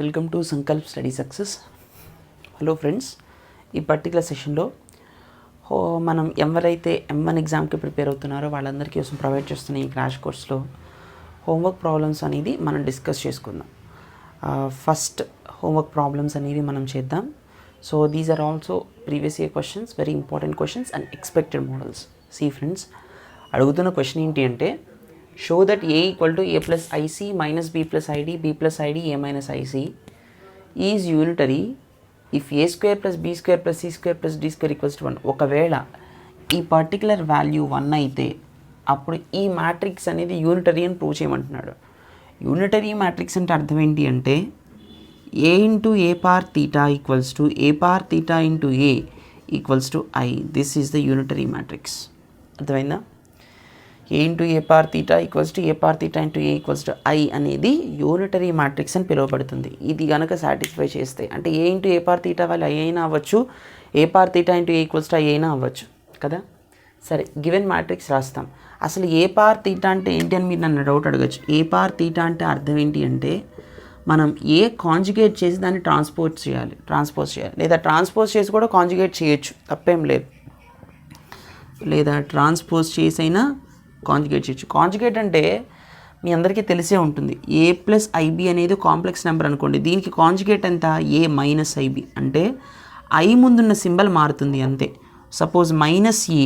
Welcome to Sankalp study success. Hello friends, ఈ particular సెషన్లో మనం ఎవరైతే M1 ఎగ్జామ్కి ప్రిపేర్ అవుతున్నారో వాళ్ళందరికీ కోసం ప్రొవైడ్ చేస్తున్న ఈ క్రాష్ కోర్స్లో హోంవర్క్ ప్రాబ్లమ్స్ అనేది మనం డిస్కస్ చేసుకుందాం. ఫస్ట్ హోంవర్క్ ప్రాబ్లమ్స్ అనేవి మనం చేద్దాం. So these are also previous year questions, very important questions and expected models. See friends, అడుగుతున్న క్వశ్చన్ ఏంటి అంటే, show that a equal to a plus ic minus b plus id b plus id a minus ic is unitary if a square plus b square plus c square plus d square equals to 1. ఒకవేళ ఈ particular value 1 అయితే అప్పుడు ఈ matrix అనేది unitary అని prove చేయమంటున్నాడు. Unitary matrix అంటే అర్థం ఏంటి అంటే a into A power theta equals to A power theta into A equals to I. This is the unitary matrix. అర్థమైందా? a into A power theta equals to A power theta into A equals to I అనేది unitary matrix అని పిలువబడుతుంది. ఇది కనుక satisfy చేస్తే అంటే ఏ into ఏ power theta వాళ్ళు I అయినా అవ్వచ్చు, ఏ power theta into A equals to I అయినా అవ్వచ్చు కదా. సరే, గివెన్ మ్యాట్రిక్స్ రాస్తాం. అసలు ఏ పార్ తీటా అంటే ఏంటి అని మీరు నన్ను డౌట్ అడగచ్చు. ఏ పార్ తీటా అంటే అర్థం ఏంటి అంటే మనం ఏ కాంజుగేట్ చేసి దాన్ని ట్రాన్స్పోజ్ చేయాలి లేదా ట్రాన్స్పోజ్ చేసి కూడా కాంజుగేట్ చేయొచ్చు, తప్పేం లేదు. లేదా ట్రాన్స్పోజ్ చేసి అయినా కాంజుగేట్ చేయొచ్చు. కాంజుగేట్ అంటే మీ అందరికీ తెలిసే ఉంటుంది. ఏ ప్లస్ ఐబి అనేది కాంప్లెక్స్ నెంబర్ అనుకోండి, దీనికి కాంజుగేట్ ఎంత? A minus IB. అంటే ఐ ముందున్న సింబల్ మారుతుంది అంతే. సపోజ్ మైనస్ ఏ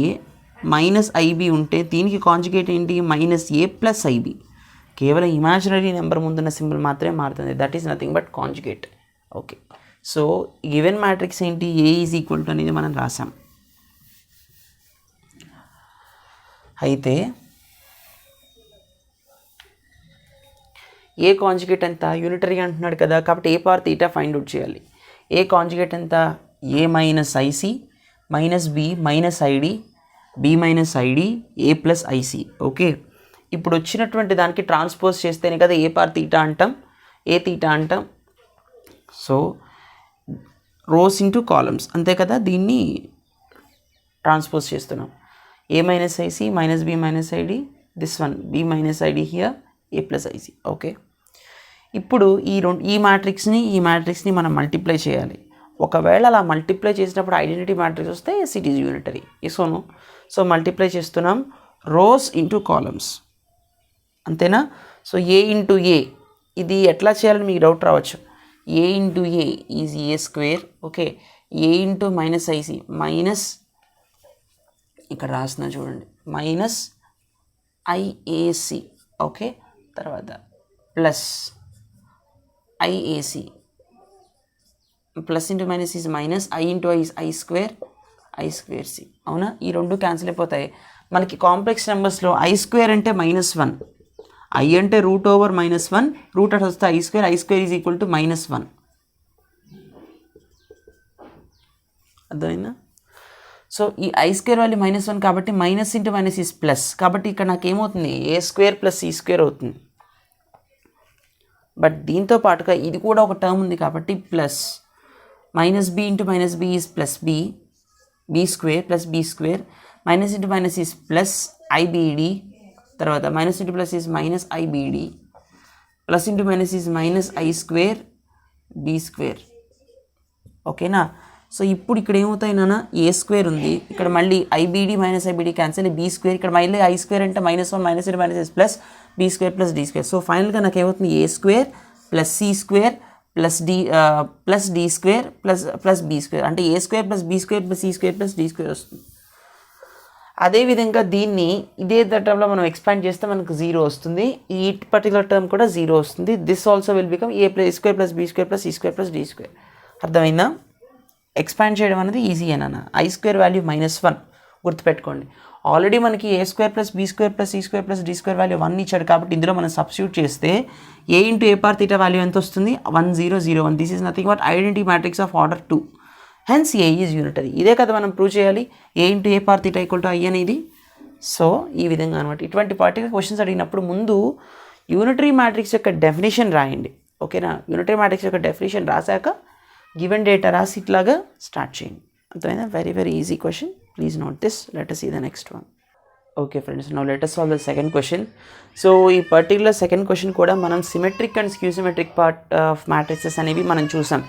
మైనస్ ఐబి ఉంటే దీనికి కాంజుగేట్ ఏంటి? మైనస్ ఏ ప్లస్ ఐబి. కేవలం ఇమాజినరీ నెంబర్ ముందున్న సింబల్ మాత్రమే మారుతుంది. That is nothing but conjugate. Okay, so given matrix ఏంటి? ఏ ఈజ్ ఈక్వల్ టు అనేది మనం రాసాం. అయితే ఏ కాంజుగేట్ ఎంత? యూనిటరీ అంటున్నాడు కదా, కాబట్టి ఏ పార్ తీటా ఫైండ్ అవుట్ చేయాలి. ఏ కాంజుగేట్ ఎంత? A minus I C minus B minus I D B minus I D A plus I C. Okay, ఇప్పుడు వచ్చినటువంటి దానికి ట్రాన్స్పోజ్ చేస్తేనే కదా ఏ పార్ తీటా అంటాం, ఏ తీటా అంటాం. సో రోస్ ఇంటూ కాలమ్స్ అంతే కదా, దీన్ని ట్రాన్స్పోజ్ చేస్తున్నాం. A minus I C minus B minus I D, this one B minus I D here A plus I C. Okay, ఇప్పుడు ఈ మ్యాట్రిక్స్ని మనం మల్టిప్లై చేయాలి. ఒకవేళ అలా మల్టిప్లై చేసినప్పుడు ఐడెంటిటీ మ్యాట్రిక్స్ వస్తే ఎస్ ఇట్ ఈజ్ యూనిటరీ. ఇసోను. సో మల్టిప్లై చేస్తున్నాం రోస్ ఇంటూ కాలమ్స్, అంతేనా. సో ఏ ఇంటూ ఏ, ఇది ఎట్లా చేయాలని మీకు డౌట్ రావచ్చు. A into A is A square. Okay, A into minus I C minus, ఇక్కడ రాస్తున్నా చూడండి, మైనస్ ఐఏసి. ఓకే, తర్వాత plus I A C, plus into minus is minus, I into I square C. అవునా, ఈ రెండు క్యాన్సిల్ అయిపోతాయి. మనకి కాంప్లెక్స్ నెంబర్స్లో ఐ స్క్వేర్ అంటే -1, ఐ అంటే రూట్ ఓవర్ -1, రూట్ అట్ వస్తే i square is equal to -1. అర్థమైందా? సో ఈ ఐ స్క్వేర్ వాల్యూ -1 కాబట్టి minus into minus is plus, కాబట్టి ఇక్కడ నాకు ఏమవుతుంది? ఏ స్క్వేర్ ప్లస్ ఈ స్క్వేర్ అవుతుంది. బట్ దీంతో పాటుగా ఇది కూడా ఒక టర్మ్ ఉంది కాబట్టి plus minus b into minus b is plus b square plus b square, minus into minus is plus ఐబిడి, తర్వాత minus into plus is minus I B D, plus into minus is minus I square B square. ఓకేనా. So ఇప్పుడు ఇక్కడ ఏమవుతాయి నాన్న? A square ఉంది, ఇక్కడ మళ్ళీ I B D minus I B D cancel, B square, ఇక్కడ మళ్ళీ ఐ స్క్వేర్ అంటే -1 minus into minus is plus be square plus D square. So ఫైనల్గా నాకు ఏమవుతుంది? ఏ square plus C square plus D square plus be square, అంటే A square plus be square plus C square plus D square వస్తుంది. అదేవిధంగా దీన్ని ఇదే టర్మ్లో మనం ఎక్స్పాండ్ చేస్తే మనకు 0 వస్తుంది. ఈ పర్టికులర్ టర్మ్ కూడా 0 వస్తుంది. This also will become a plus square plus be square plus C square plus D square. అర్థమైందా? ఎక్స్పాండ్ చేయడం అనేది ఈజీ అన్న. ఐ స్క్వేర్ వాల్యూ -1 గుర్తుపెట్టుకోండి. ఆల్రెడీ మనకి A square plus be square plus C square plus D square value 1 ఇచ్చాడు కాబట్టి ఇందులో మనం సబ్స్టిట్యూట్ చేస్తే ఏ ఇంటూ ఏ పార్ తీటా వాల్యూ ఎంత వస్తుంది? 1 0 0 1. This is nothing but identity matrix of order 2. Hence A is unitary. ఇదే కదా మనం ప్రూవ్ చేయాలి, ఏ into A power theta equal to I అనేది. సో ఈ విధంగా అనమాట. ఇటువంటి పర్టికులర్ క్వశ్చన్స్ అడిగినప్పుడు ముందు యూనిటరీ మ్యాట్రిక్స్ యొక్క డెఫినేషన్ రాయండి. ఓకేనా. యూనిటరీ మ్యాట్రిక్స్ యొక్క డెఫినేషన్ రాశాక గివెన్ డేటా రాసి ఇట్లాగా స్టార్ట్ చేయండి. అర్థమైందా? Very very easy question. Please note this. Let us see the next one. Okay friends, now let us solve the second question. So ఈ particular second question కూడా మనం symmetric and skew symmetric part of matrixes అనేవి మనం చూసాం.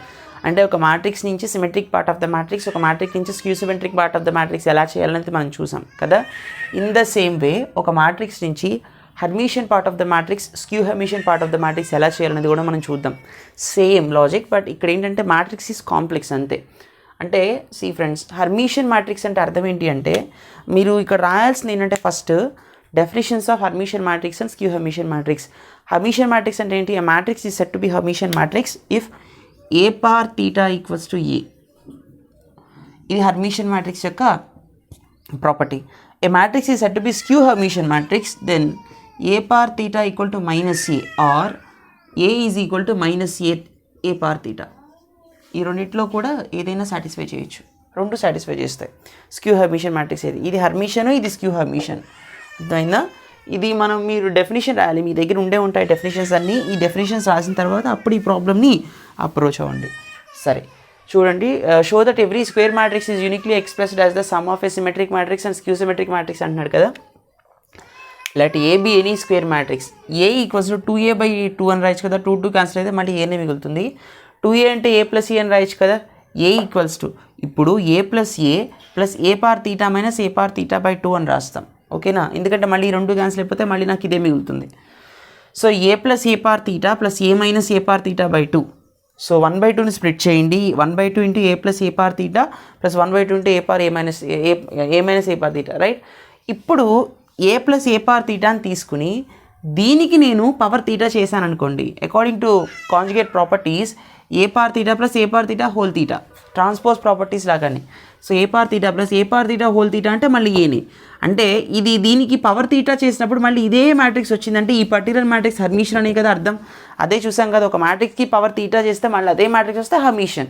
అంటే ఒక matrix నుంచి symmetric part of the matrix, ఒక మ్యాట్రిక్స్ నుంచి skew symmetric part of the matrix ఎలా చేయాలనేది మనం చూసాం కదా. ఇన్ ద సేమ్ వే ఒక మ్యాట్రిక్స్ నుంచి Hermitian part of the matrix, skew Hermitian part of the matrix ఎలా చేయాలనేది కూడా మనం చూద్దాం. సేమ్ లాజిక్, బట్ ఇక్కడ ఏంటంటే మ్యాట్రిక్స్ ఈజ్ కాంప్లెక్స్ అంతే. అంటే సి ఫ్రెండ్స్, హర్మిషియన్ మ్యాట్రిక్స్ అంటే అర్థం ఏంటి అంటే మీరు ఇక్కడ రాయాల్సింది ఏంటంటే first definitions of Hermitian matrix and skew Hermitian matrix. Hermitian matrix అంటే ఏంటి? a matrix is said to be Hermitian matrix if a power theta equals to a. ఇది హర్మిషియన్ మ్యాట్రిక్స్ యొక్క property. a matrix is said to be skew Hermitian matrix then a power theta equal to minus a or a is equal to minus a power theta. ఈ రెండిట్లో కూడా ఏదైనా satisfy చేయొచ్చు, రెండు satisfy చేస్తాయి. Skew Hermitian matrix ఇది హర్మిషియన్, ఇది skew హర్మిషియన్. అర్థమైందా? ఇది మనం మీరు డెఫినేషన్ రాయాలి, మీ దగ్గర ఉంటాయి డెఫినేషన్స్ అన్నీ. ఈ డెఫినేషన్స్ రాసిన తర్వాత అప్పుడు ఈ ప్రాబ్లమ్ని అప్రోచ్ అవ్వండి. సరే చూడండి, show that every square matrix is uniquely expressed as the sum of a symmetric matrix and skew symmetric matrix అంటున్నాడు కదా. Let A be any square matrix. A equals to 2a/2 అని రాయొచ్చు కదా. 2 క్యాన్సిల్ అయితే మళ్ళీ ఏనే మిగులుతుంది. 2a అంటే a ప్లస్ ఏ అని రాయొచ్చు కదా. ఏ ఈక్వల్స్ టు ఇప్పుడు a plus A power theta minus A power theta by 2 అని రాస్తాం. ఓకేనా? ఎందుకంటే మళ్ళీ ఈ రెండు క్యాన్సిల్ అయిపోతే మళ్ళీ నాకు ఇదే మిగులుతుంది. So A plus A power theta plus A minus A power theta by 2. So 1/2ని split చేయండి. 1/2 ఇంటూ ఏ ప్లస్ ఏ పార్ తీటా ప్లస్ 1/2 ఇంటూ ఏ పార్ ఏ minus A power theta, right? ఇప్పుడు ఏ ప్లస్ ఏ పార్ తీటాని తీసుకుని దీనికి నేను పవర్ తీటా చేశాను అనుకోండి. According to conjugate properties A power theta plus A power theta whole theta, transpose properties లాగానే. సో ఏ పార్ తీటా ప్లస్ ఏ power theta whole theta అంటే మళ్ళీ ఏని, అంటే ఇది దీనికి పవర్ తీటా చేసినప్పుడు మళ్ళీ ఇదే మ్యాట్రిక్స్ వచ్చిందంటే ఈ పర్టికులర్ మ్యాట్రిక్స్ హర్మిషియన్ అనే కదా అర్థం. అదే చూసాం కదా, ఒక మ్యాట్రిక్స్కి పవర్ తీటా చేస్తే మళ్ళీ అదే మ్యాట్రిక్స్ వస్తే హర్మిషియన్,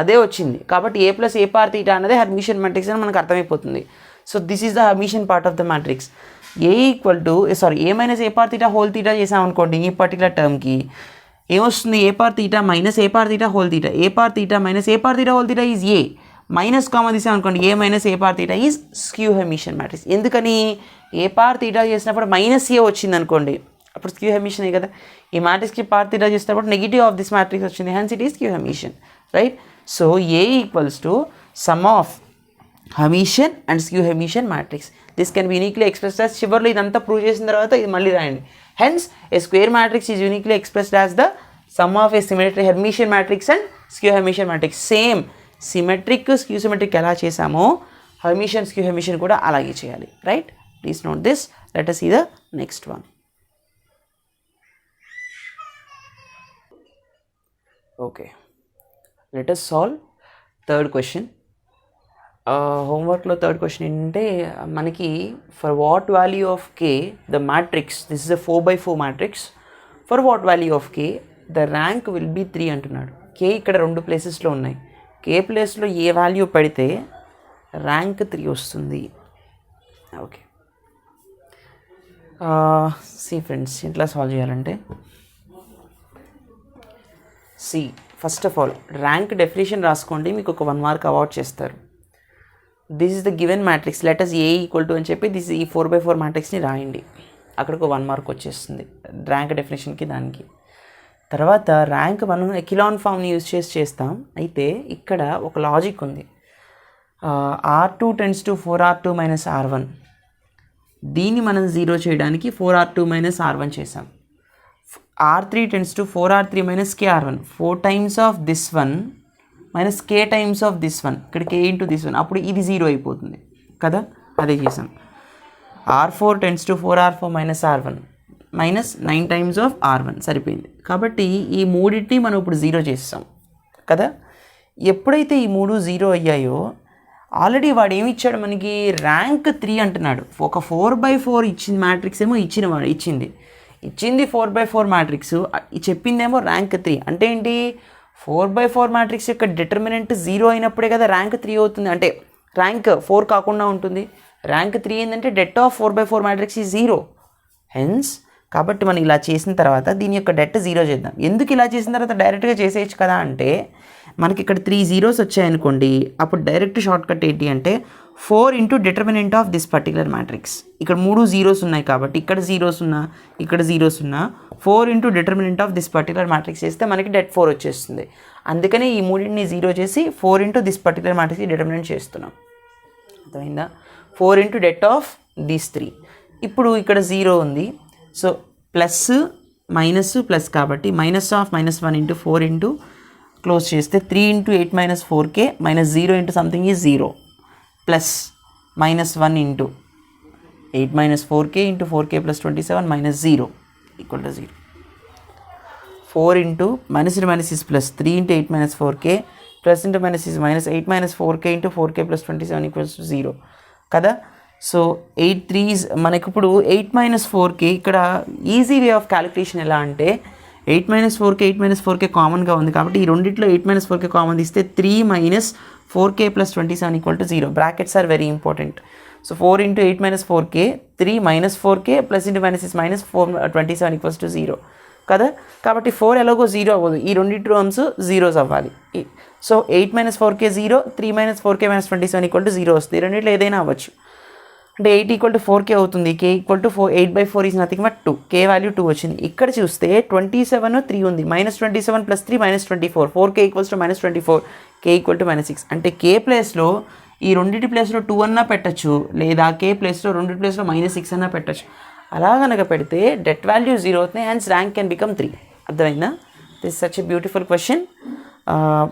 అదే వచ్చింది. కాబట్టి ఏ ప్లస్ ఏ పార్ తీటా అనేది హర్మిషియన్ మ్యాట్రిక్స్ అని మనకు అర్థమైపోతుంది. So this is the Hermitian part of the matrix. A equal to A minus A power theta whole theta చేసామనుకోండి, ఈ పర్టికులర్ టర్మ్కి ఏమొస్తుంది? ఏ power theta minus A power theta whole theta. A power theta minus A power theta whole theta is A, minus comma తీసామనుకోండి A minus A power theta is skew Hermitian matrix. ఎందుకని? A power theta చేసినప్పుడు minus ఏ వచ్చింది అనుకోండి, అప్పుడు skew హర్మిషియన్ కదా. ఈ మ్యాట్రిక్స్కి power theta చేసినప్పుడు negative of this matrix వచ్చింది, hence it is skew Hermitian, right? So A equals to sum of Hermitian and skew Hermitian matrix. This can be uniquely expressed as, చివర్లో ఇదంతా prove చేసిన తర్వాత ఇది మళ్ళీ రాయండి. Hence A square matrix is uniquely expressed as the sum of a symmetric Hermitian matrix and skew Hermitian matrix. Same symmetric skew symmetric ఎలా చేసామో Hermitian skew Hermitian కూడా అలాగే చేయాలి, right? Please note this. Let us see the next one. Okay, let us solve third question. హోంవర్క్లో third question ఏంటంటే మనకి for what value of K the matrix, this is a 4/4 matrix, for what value of K the rank will be 3 అంటున్నాడు. కే ఇక్కడ 2 ప్లేసెస్లో ఉన్నాయి. కే ప్లేస్లో ఏ value పెడితే rank 3 వస్తుంది. ఓకే, సి ఫ్రెండ్స్, ఎట్లా సాల్వ్ చేయాలంటే see first of all rank definition రాసుకోండి, మీకు ఒక 1 మార్క్ అవార్డ్ చేస్తారు. This is the given matrix, letters a equal to అని చెప్పి దిస్ ఈ 4/4 మ్యాట్రిక్స్ని రాయండి, అక్కడికి 1 మార్క్ వచ్చేస్తుంది ర్యాంక్ డెఫినేషన్కి దానికి. తర్వాత ర్యాంక్ మనం ఎకిలాన్ ఫామ్ని యూజ్ చేస్తాం. అయితే ఇక్కడ ఒక లాజిక్ ఉంది. R2 tends to 4R2 minus R1, దీన్ని మనం 0 చేయడానికి 4R2 minus R1 చేసాం. R3 tends to 4R3 minus KR1, 4 times of this one minus K times of this one, ఇక్కడ K into this one, అప్పుడు ఇది 0 అయిపోతుంది కదా, అదే చేసాం. R4 tends to 4R4 minus R1 minus 9 times of R1 సరిపోయింది. కాబట్టి ఈ మూడింటిని మనం ఇప్పుడు 0 చేస్తాం కదా. ఎప్పుడైతే ఈ 3 0 అయ్యాయో ఆల్రెడీ వాడు ఏమి ఇచ్చాడు మనకి, ర్యాంక్ 3 అంటున్నాడు. ఒక 4/4 ఇచ్చిన మ్యాట్రిక్స్ ఏమో ఇచ్చింది 4/4 మ్యాట్రిక్స్, చెప్పిందేమో ర్యాంక్ 3. అంటే ఏంటి, 4/4 మ్యాట్రిక్స్ యొక్క డిటర్మినెంట్ 0 అయినప్పుడే కదా ర్యాంక్ 3 అవుతుంది, అంటే ర్యాంక్ 4 కాకుండా ఉంటుంది. ర్యాంక్ 3 ఏంటంటే det of 4/4 matrix is 0. Hence కాబట్టి మనం ఇలా చేసిన తర్వాత దీని యొక్క డెట్ 0 చేద్దాం. ఎందుకు ఇలా చేసిన తర్వాత డైరెక్ట్గా చేసేయచ్చు కదా అంటే, మనకి ఇక్కడ 3 zeros వచ్చాయనుకోండి, అప్పుడు డైరెక్ట్ షార్ట్ కట్ ఏంటి అంటే 4 into determinant of this particular matrix. ఇక్కడ 3 zeros ఉన్నాయి కాబట్టి ఇక్కడ జీరోస్ ఉన్నా ఇక్కడ జీరోస్ ఉన్నా 4 into determinant of this particular matrix చేస్తే మనకి డెట్ 4 వచ్చేస్తుంది. అందుకనే ఈ మూడింటిని 0 చేసి 4 ఇంటూ దిస్ పర్టికులర్ మ్యాట్రిక్స్కి డిటర్మినెంట్ చేస్తున్నాం. అర్థమైందా? 4 ఇంటూ డెట్ ఆఫ్ దీస్ 3. ఇప్పుడు ఇక్కడ 0 ఉంది, సో ప్లస్ మైనస్ ప్లస్ కాబట్టి minus of -1 into 4 into close చేస్తే 3 into 8 minus 4k minus 0 into something is 0 plus -1 into 8 minus 4k into 4k plus 27 minus 0 equal to 0. 4 into minus is plus 3 into 8 minus 4k plus into minus is minus 8 minus 4k into 4k plus 27 equals to 0 కదా. So 8 3s మనకి ఇప్పుడు 8 minus 4k ఇక్కడ easy way of calculation ఎలా అంటే 8 minus 4k కామన్గా ఉంది కాబట్టి ఈ రెండిట్లో 8 మైనస్ 4k కామన్ తీస్తే 3 minus 4k plus 27 equal to 0. Brackets are very important. So 4 into 8 minus 4k 3 minus 4k plus into minus is minus 27 equals to 0 కదా. కాబట్టి 4 ఎలాగో 0 అవ్వదు, ఈ రెండింటి టర్మ్స్ జీరోస్ అవ్వాలి. సో 8 minus 4k 0, 3 minus 4k minus 27 equal to 0 వస్తుంది. రెండింటిలో ఏదైనా అవ్వచ్చు. అంటే 8 ఈక్వల్ టు 4k అవుతుంది. k equal to 8/4 is nothing but 2. k value 2 వచ్చింది. ఇక్కడ చూస్తే 27 3 ఉంది. -27 plus 3 -24. 4k equals to -24. k equal to -6. అంటే k ప్లేస్లో ఈ రెండింటి ప్లేస్లో 2 అన్నా పెట్టచ్చు, లేదా k ప్లేస్లో రెండింటి ప్లేస్లో -6 అన్నా పెట్టచ్చు. అలా కనుక పెడితే డెట్ వాల్యూ 0 అవుతుంది, హెన్స్ ర్యాంక్ కెన్ బికమ్ 3. అర్థమైందా? This such a beautiful question.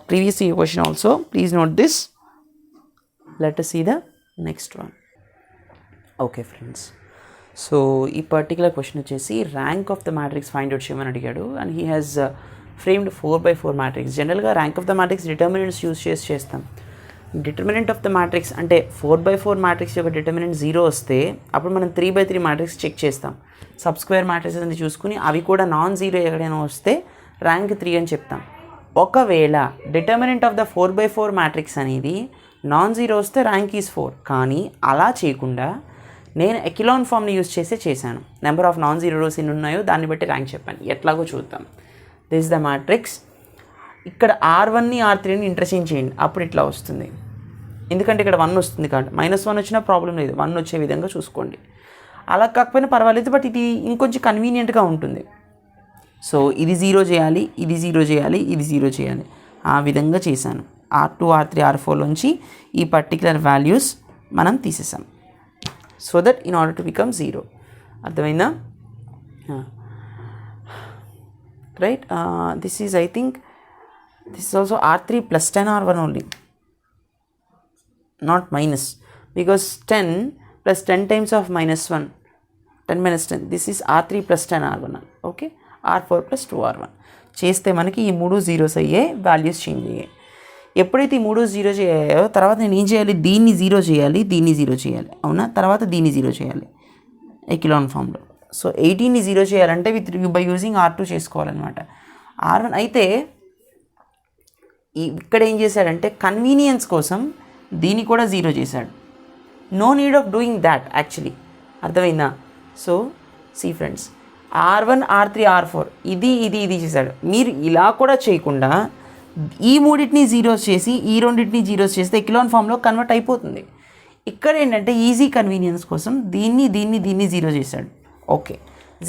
Previous year question also. Please note this. Let us see the next one. Okay friends, so ఈ పర్టికులర్ క్వశ్చన్ వచ్చేసి rank of the matrix find out చేయమని అడిగాడు. And he has framed 4/4 matrix. జనరల్గా rank of the matrix determinants use చేస్తాం. Determinant of the matrix అంటే 4/4 matrix యొక్క determinant 0 వస్తే అప్పుడు మనం 3/3 మ్యాట్రిక్స్ చెక్ చేస్తాం. సబ్ స్క్వేర్ మ్యాట్రిక్స్ అనేది చూసుకుని అవి కూడా నాన్-జీరో ఎక్కడైనా వస్తే ర్యాంక్ 3 అని చెప్తాం. ఒకవేళ డిటర్మినెంట్ ఆఫ్ ద 4/4 మ్యాట్రిక్స్ అనేది నాన్-జీరో వస్తే ర్యాంక్ ఈజ్ 4. కానీ అలా చేయకుండా నేను ఎకిలాన్ ఫామ్ని యూజ్ చేశాను. నెంబర్ ఆఫ్ నాన్-జీరో రోస్ ఎన్ని ఉన్నాయో దాన్ని బట్టి ర్యాంక్ చెప్పాను. ఎట్లాగో చూద్దాం. This is the matrix. ఇక్కడ R1ని R3ని ఇంటర్చేంజ్ చేయండి, అప్పుడు ఇట్లా వస్తుంది. ఎందుకంటే ఇక్కడ 1 వస్తుంది కాబట్టి -1 వచ్చినా ప్రాబ్లం లేదు, 1 వచ్చే విధంగా చూసుకోండి. అలా కాకపోయినా పర్వాలేదు, బట్ ఇది ఇంకొంచెం కన్వీనియంట్గా ఉంటుంది. సో ఇది 0 చేయాలి, ఇది 0 చేయాలి, ఇది 0 చేయాలి, ఆ విధంగా చేశాను. R2 R3 R4లోంచి ఈ పర్టికులర్ వాల్యూస్ మనం తీసేసాం. So that in order to become 0. అర్థమైందా? Right. This is I think this is also R3 plus 10 R1 only, not minus, because 10 plus 10 times of -1, 10 minus 10, this is R3 plus 10 R1. okay, R4 plus 2 R1 చేస్తే మనకి ఈ 3 zeros అయ్యే values change అయ్యాయి. ఎప్పుడైతే ఈ 3 0 చేయాయో తర్వాత నేను ఏం చేయాలి, దీన్ని 0 చేయాలి, దీన్ని 0 చేయాలి, అవునా? తర్వాత దీన్ని 0 చేయాలి ఎకిలాన్ ఫామ్లో. సో 18ని 0 చేయాలంటే బై యూజింగ్ R2 చేసుకోవాలన్నమాట. R1 అయితే ఇక్కడ ఏం చేశాడంటే కన్వీనియన్స్ కోసం దీన్ని కూడా 0 చేశాడు. No need of doing that actually. అర్థమైందా? So see friends, R1 R3 R4 ఇది చేశాడు. మీరు ఇలా కూడా చేయకుండా ఈ మూడింటిని 0 చేసి ఈ రెండింటిని 0 చేస్తే ఎకిలాన్ ఫామ్లో కన్వర్ట్ అయిపోతుంది. ఇక్కడ ఏంటంటే ఈజీ కన్వీనియన్స్ కోసం దీన్ని 0 చేశాడు. ఓకే,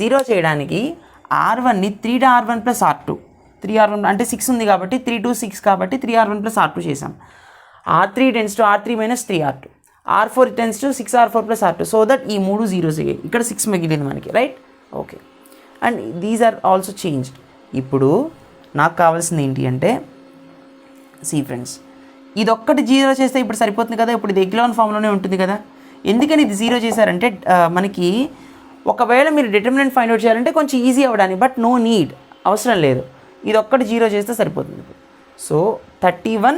0 చేయడానికి R1ని 3R1 ప్లస్ R2, 3R1 అంటే 6 ఉంది కాబట్టి 3 2 6 కాబట్టి 3R1 ప్లస్ R2 చేసాం. R3 tends to R3 minus 3R2, R4 tends to 6R4 plus R2. So that ఈ 3 zeros అయ్యాయి. ఇక్కడ 6 మిగిలింది మనకి, right? Okay, and these are also changed. ఇప్పుడు నాకు కావాల్సింది ఏంటి అంటే, సి ఫ్రెండ్స్, ఇది ఒక్కటి 0 చేస్తే ఇప్పుడు సరిపోతుంది కదా. ఇప్పుడు ఇది ఎకిలాన్ ఫామ్లోనే ఉంటుంది కదా. ఎందుకని ఇది 0 చేశారంటే మనకి ఒకవేళ మీరు డిటర్మినెంట్ ఫైండ్ అవుట్ చేయాలంటే కొంచెం ఈజీ అవ్వడానికి, బట్ నో నీడ్, అవసరం లేదు. ఇది ఒక్కటి 0 చేస్తే సరిపోతుంది. సో 31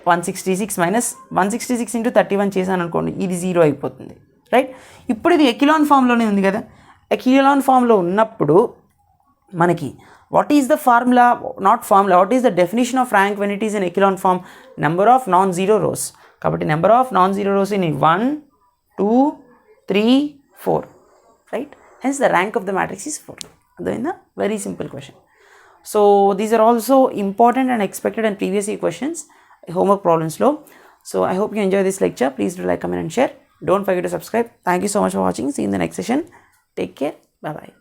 166 మైనస్ 166 ఇంటూ 31 చేశాను అనుకోండి, ఇది 0 అయిపోతుంది, రైట్? ఇప్పుడు ఇది ఎకిలాన్ ఫామ్లోనే ఉంది కదా. ఎకిలాన్ ఫామ్లో ఉన్నప్పుడు మనకి what is the formula, what is the definition of rank when it is in echelon form? Number of nonzero rows. కాబట్టి number of nonzero rows in 1 2 3 4, right? hence the rank of the matrix is 4. అర్థమైందా? Very simple question. So these are also important and expected and previous ఈ questions homework problemsలో. So I hope you enjoy this lecture. Please do like, comment and share. Don't forget to subscribe. Thank you so much for watching. See you in the next session. Take care. Bye bye.